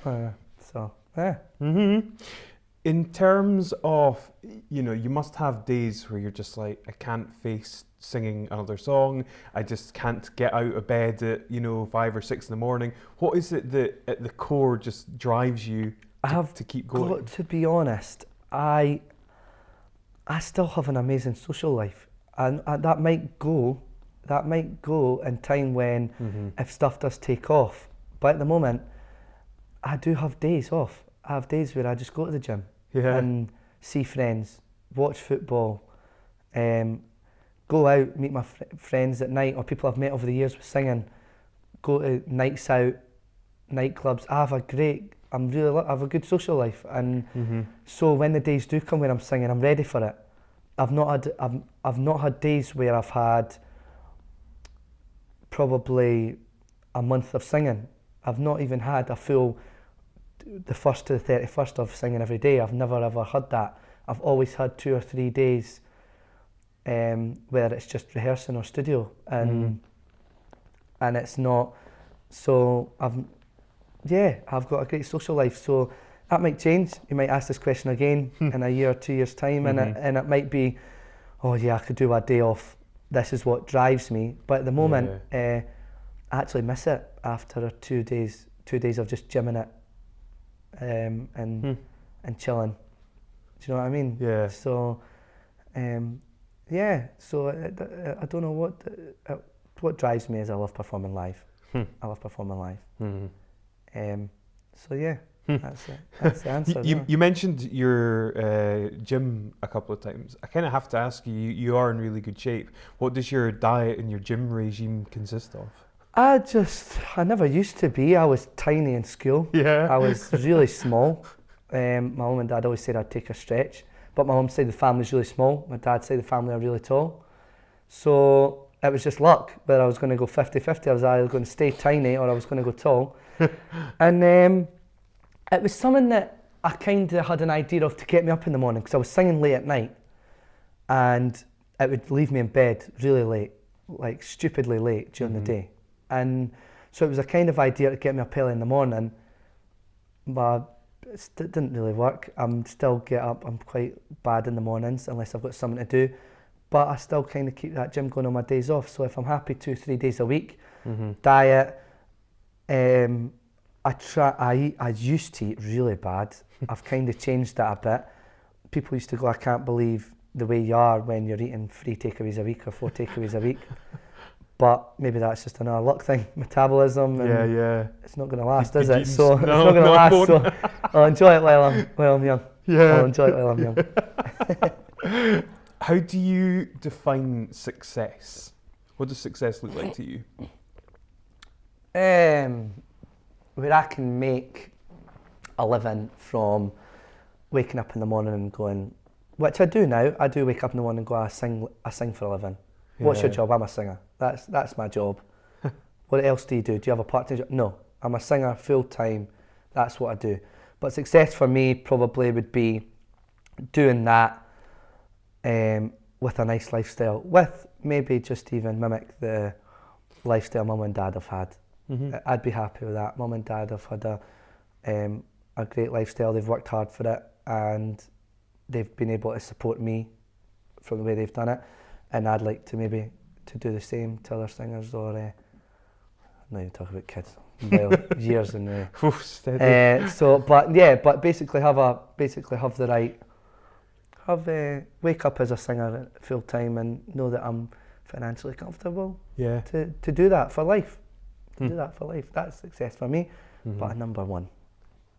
In terms of, you must have days where you're just like, I can't face singing another song. I just can't get out of bed at, 5 or 6 in the morning. What is it that at the core just drives you to keep going? Got to be honest, I still have an amazing social life, and that might go in time when if stuff does take off. But at the moment, I do have days off. I have days where I just go to the gym and see friends, watch football, go out, meet my friends at night, or people I've met over the years with singing, go to nights out, nightclubs. I have a good social life, and so when the days do come when I'm singing, I'm ready for it. I've not had days where I've had probably a month of singing. I've not even had a full the 1st to the 31st of singing every day. I've never ever had that. I've always had 2 or 3 days where it's just rehearsing or studio, and it's not. So I've got a great social life. So that might change. You might ask this question again in a year or 2 years' time, and it might be, oh yeah, I could do a day off. This is what drives me. But at the moment, I actually miss it after 2 days. 2 days of just gymming it and chilling. Do you know what I mean? Yeah. So, So I don't know what drives me is I love performing live. I love performing live. So yeah. That's it. That's the answer. You mentioned your gym a couple of times. I kind of have to ask you, you are in really good shape. What does your diet and your gym regime consist of? I never used to be. I was tiny in school. Yeah. I was really small. My mum and dad always said I'd take a stretch, but my mum said the family's really small. My dad said the family are really tall. So it was just luck whether I was going to go 50-50. I was either going to stay tiny or I was going to go tall. And it was something that I kind of had an idea of to get me up in the morning, because I was singing late at night and it would leave me in bed really late, like stupidly late during the day. And so it was a kind of idea to get me up early in the morning, but it didn't really work. I'm still get up, I'm quite bad in the mornings unless I've got something to do, but I still kind of keep that gym going on my days off. So if I'm happy 2-3 days a week, diet, I used to eat really bad. I've kind of changed that a bit. People used to go, I can't believe the way you are when you're eating 3 takeaways a week or 4 takeaways a week. But maybe that's just another luck thing, metabolism, and it's not going to last, is it? So it's not going to last. So I'll enjoy it while I'm young. Yeah. I'll enjoy it while I'm young. How do you define success? What does success look like to you? Where I can make a living from waking up in the morning and going, which I do now. I do wake up in the morning and go, I sing for a living. What's your job? I'm a singer. That's my job. What else do you do? Do you have a part-time job? No, I'm a singer full-time. That's what I do. But success for me probably would be doing that with a nice lifestyle, with maybe just even mimic the lifestyle mum and dad have had. I'd be happy with that. Mum and dad have had a great lifestyle. They've worked hard for it and they've been able to support me from the way they've done it. And I'd like to maybe to do the same to other singers, or I'm not even talking about kids, well, years and steady. But basically wake up as a singer full time and know that I'm financially comfortable. Yeah. To do that for life, do that for life. That's success for me. But a number one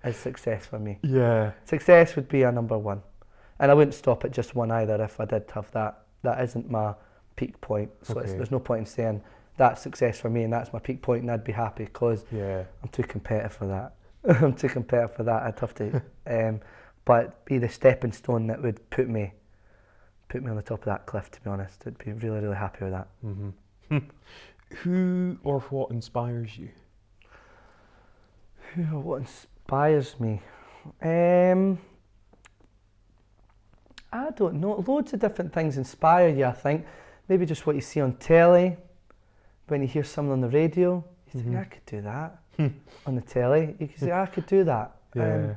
is success for me. Yeah. Success would be a number one, and I wouldn't stop at just one either. If I did have that. That isn't my peak point, so there's no point in saying that's success for me and that's my peak point and I'd be happy, because I'm too competitive for that. I'd have to, but be the stepping stone that would put me on the top of that cliff, to be honest. I'd be really, really happy with that. Who or what inspires you? Who or what inspires me? I don't know. Loads of different things inspire you, I think. Maybe just what you see on telly, when you hear someone on the radio, you think, I could do that. On the telly, you can say, I could do that. Yeah.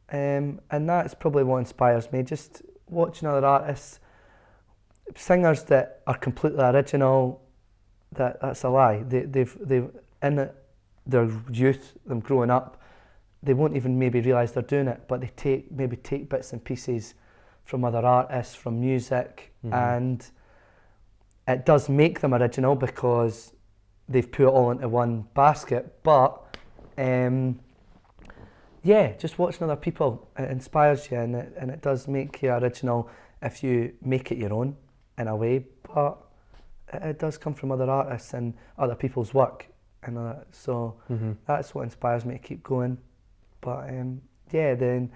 And that's probably what inspires me, just watching other artists, singers that are completely original. That's a lie. They've in their youth, them growing up, they won't even maybe realise they're doing it, but they take bits and pieces from other artists, from music, and it does make them original because they've put it all into one basket. But just watching other people, it inspires you, and it does make you original if you make it your own in a way. But it does come from other artists and other people's work, and so that's what inspires me to keep going. But then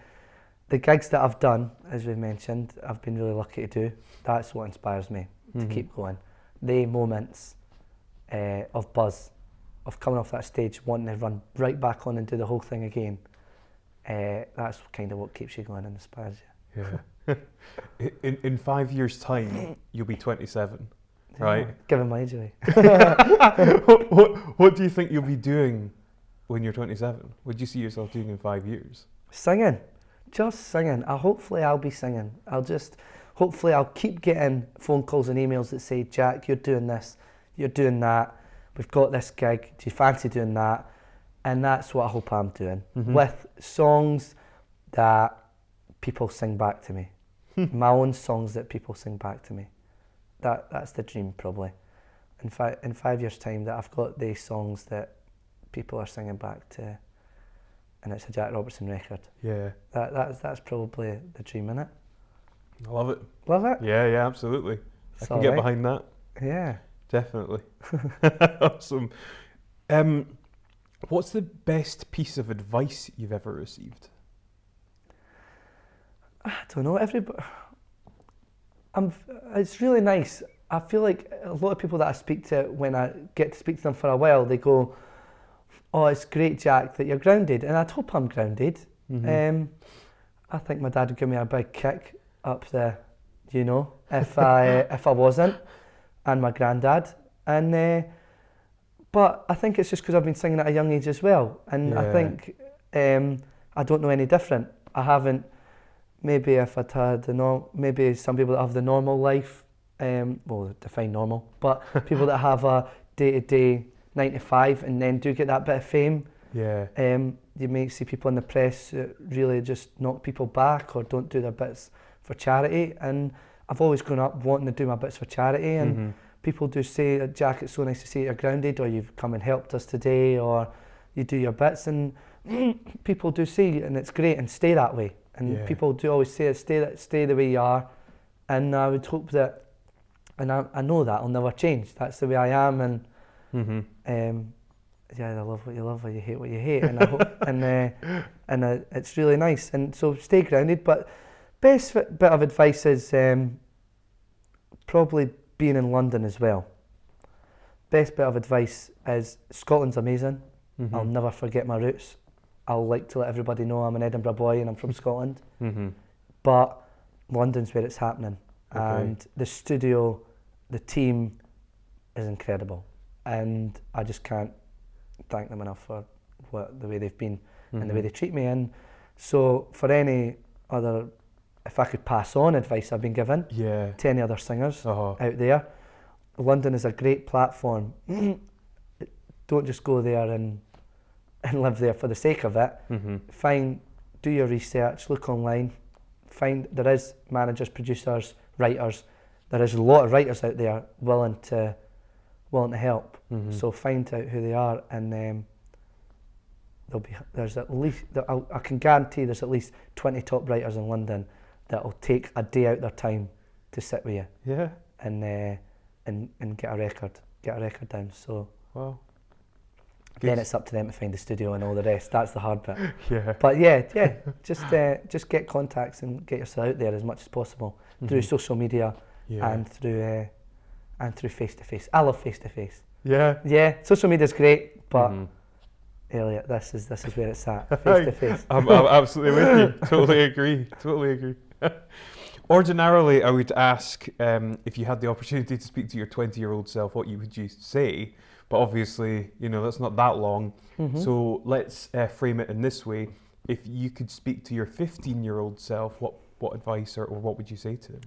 the gigs that I've done, as we've mentioned, I've been really lucky to do. That's what inspires me to keep going. The moments of buzz, of coming off that stage, wanting to run right back on and do the whole thing again. That's kind of what keeps you going and inspires you. Yeah. In 5 years' time, you'll be 27, right? Given my age away. What do you think you'll be doing when you're 27? What do you see yourself doing in 5 years? Singing. Just singing. Hopefully I'll be singing. Hopefully I'll keep getting phone calls and emails that say, Jack, you're doing this, you're doing that, we've got this gig, do you fancy doing that? And that's what I hope I'm doing, with songs that people sing back to me. My own songs that people sing back to me. That's the dream, probably. In 5 years' time, that I've got these songs that people are singing back to, and it's a Jack Robertson record. Yeah. That's probably the dream, innit? I love it. Love it? Yeah, absolutely. I can get behind that. Yeah. definitely. Awesome. What's the best piece of advice you've ever received? I don't know. It's really nice. I feel like a lot of people that I speak to, when I get to speak to them for a while, they go, "Oh, it's great, Jack, that you're grounded," and I'd hope I'm grounded. I think my dad would give me a big kick up the, if I wasn't, and my granddad, and but I think it's just because I've been singing at a young age as well, and I think I don't know any different. I haven't. Maybe if I'd had maybe some people that have the normal life, well, define normal, but people that have a day-to-day 9 to 5 and then do get that bit of fame. Yeah. You may see people in the press that really just knock people back or don't do their bits for charity. And I've always grown up wanting to do my bits for charity. And people do say, "Jack, it's so nice to see you're grounded," or "You've come and helped us today," or "You do your bits." And people do say, and it's great, and stay that way. And people do always say, stay the way you are. And I would hope that, and I know that will never change. That's the way I am. And I love what you love, or you hate what you hate. And I hope, it's really nice. And so stay grounded. But best bit of advice is probably being in London as well. Best bit of advice is Scotland's amazing. I'll never forget my roots. I'll like to let everybody know I'm an Edinburgh boy and I'm from Scotland. But London's where it's happening. Okay. And the studio, the team is incredible. And I just can't thank them enough for the way they've been and the way they treat me. And so for any other, if I could pass on advice I've been given to any other singers out there, London is a great platform. Don't just go there and live there for the sake of it. Do your research, look online, there is managers, producers, writers. There is a lot of writers out there willing to help. So find out who they are, and there's at least, I can guarantee there's at least 20 top writers in London that will take a day out their time to sit with you. Yeah. And get a record down. So. Wow. Then it's up to them to find the studio and all the rest. That's the hard bit. But just get contacts and get yourself out there as much as possible through social media and through face to face. I love face to face. Yeah. Social media's great, but Elliot, this is where it's at. Face to face. I'm absolutely with you. Totally agree. Ordinarily, I would ask if you had the opportunity to speak to your 20-year-old self, what would you say? But obviously, that's not that long. So let's frame it in this way. If you could speak to your 15-year-old self, what advice or what would you say to him?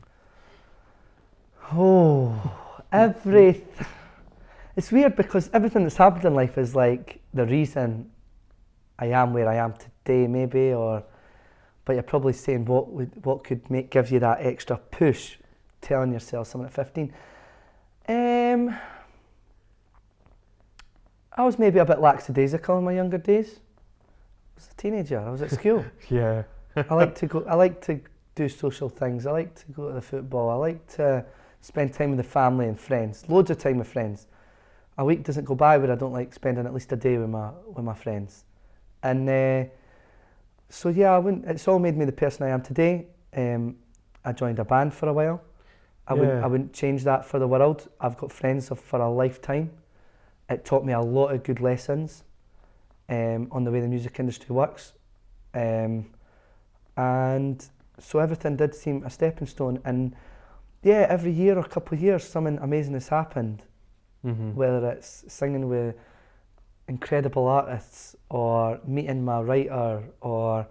It's weird because everything that's happened in life is like the reason I am where I am today, maybe, but you're probably saying what could give you that extra push, telling yourself something at 15. I was maybe a bit lackadaisical in my younger days. I was a teenager. I was at school. I like to do social things. I like to go to the football. I like to spend time with the family and friends. Loads of time with friends. A week doesn't go by where I don't like spending at least a day with my friends. And it's all made me the person I am today. I joined a band for a while. I wouldn't change that for the world. I've got friends for a lifetime. It taught me a lot of good lessons on the way the music industry works. And so everything did seem a stepping stone. And every year or couple of years, something amazing has happened. Whether it's singing with incredible artists or meeting my writer or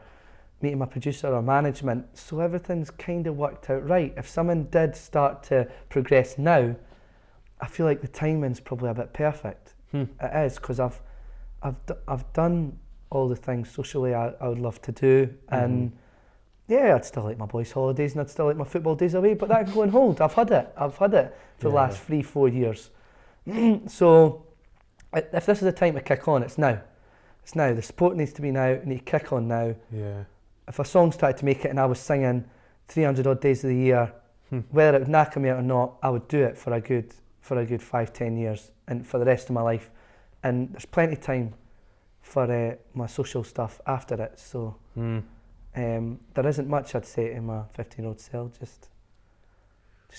meeting my producer or management. So everything's kind of worked out right. If someone did start to progress now, I feel like the timing's probably a bit perfect. It is, because I've done all the things socially I would love to do, and I'd still like my boys' holidays and I'd still like my football days away, but that can go on hold. I've had it for the last 3-4 years. So if this is the time to kick on, it's now. The sport needs to be now. I need to kick on now. If a song started to make it and I was singing 300 odd days of the year, whether it would knacker me out or not, I would do it for a good for a good 5-10 years and for the rest of my life, and there's plenty of time for my social stuff after it, so there isn't much I'd say to my 15-year-old self. Just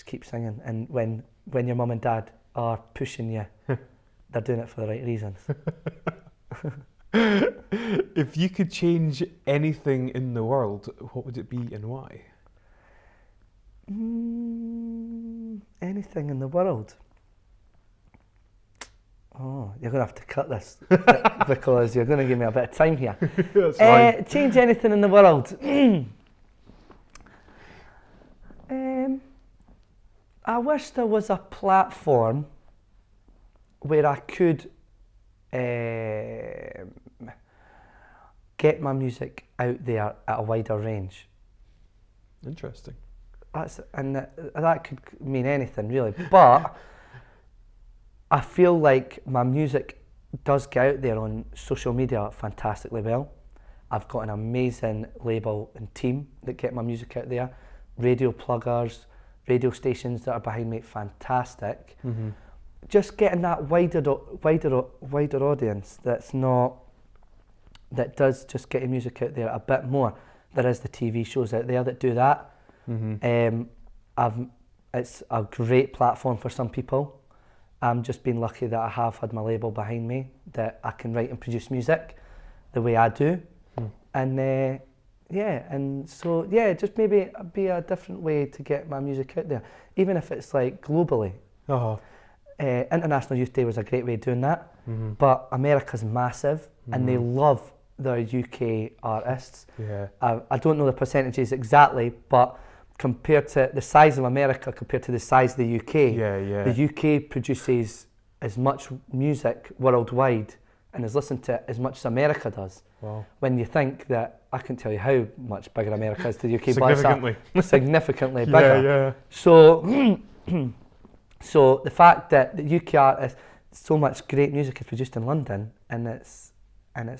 keep singing, and when your mum and dad are pushing you, they're doing it for the right reasons. If you could change anything in the world, what would it be and why? Anything in the world? Oh, you're going to have to cut this because you're going to give me a bit of time here. That's fine. Change anything in the world? I wish there was a platform where I could get my music out there at a wider range. Interesting. That could mean anything really, but I feel like my music does get out there on social media fantastically well. I've got an amazing label and team that get my music out there. Radio pluggers, radio stations that are behind me, fantastic. Mm-hmm. Just getting that wider audience that does just get your music out there a bit more. There is the TV shows out there that do that. Mm-hmm. It's a great platform for some people. I'm just being lucky that I have had my label behind me, that I can write and produce music the way I do. And just maybe be a different way to get my music out there, even if it's like globally. International Youth Day was a great way of doing that, but America's massive and they love their UK artists. I don't know the percentages exactly, but compared to the size of America compared to the size of the UK, the UK produces as much music worldwide and is listened to as much as America does. Wow. When you think that, I can tell you how much bigger America is to the UK, significantly. But significantly bigger. So the fact that the UK artists, so much great music is produced in London and it's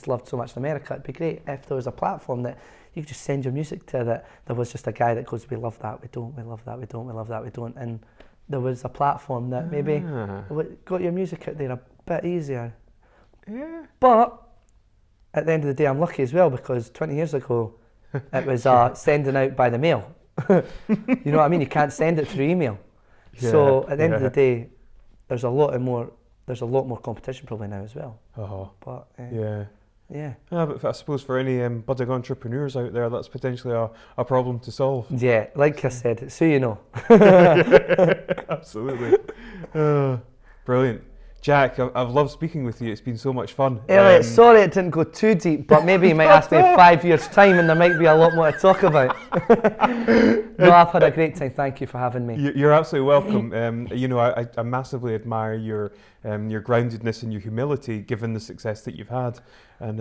loved so much in America, it'd be great if there was a platform that you could just send your music to, that there was just a guy that goes, we love that, we don't, we love that, we don't, we love that, we don't, and there was a platform that maybe got your music out there a bit easier. Yeah. But at the end of the day, I'm lucky as well, because 20 years ago, it was sending out by the mail. You know what I mean? You can't send it through email. So at the end of the day, there's a lot more competition probably now as well. But but I suppose for any budding entrepreneurs out there, that's potentially a problem to solve. Yeah, like I said, it's who you know. Absolutely. Brilliant. Jack, I've loved speaking with you. It's been so much fun. Elliot, sorry it didn't go too deep, but maybe you might ask me in 5 years' time and there might be a lot more to talk about. No, I've had a great time. Thank you for having me. You're absolutely welcome. I massively admire your groundedness and your humility, given the success that you've had. And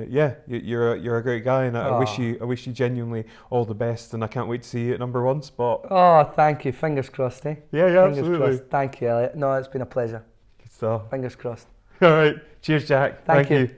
you're a great guy, and I wish you genuinely all the best. And I can't wait to see you at #1 spot. Oh, thank you. Fingers crossed, eh? Yeah, absolutely. Fingers crossed. Thank you, Elliot. No, it's been a pleasure. So, fingers crossed. All right. Cheers, Jack. Thank you.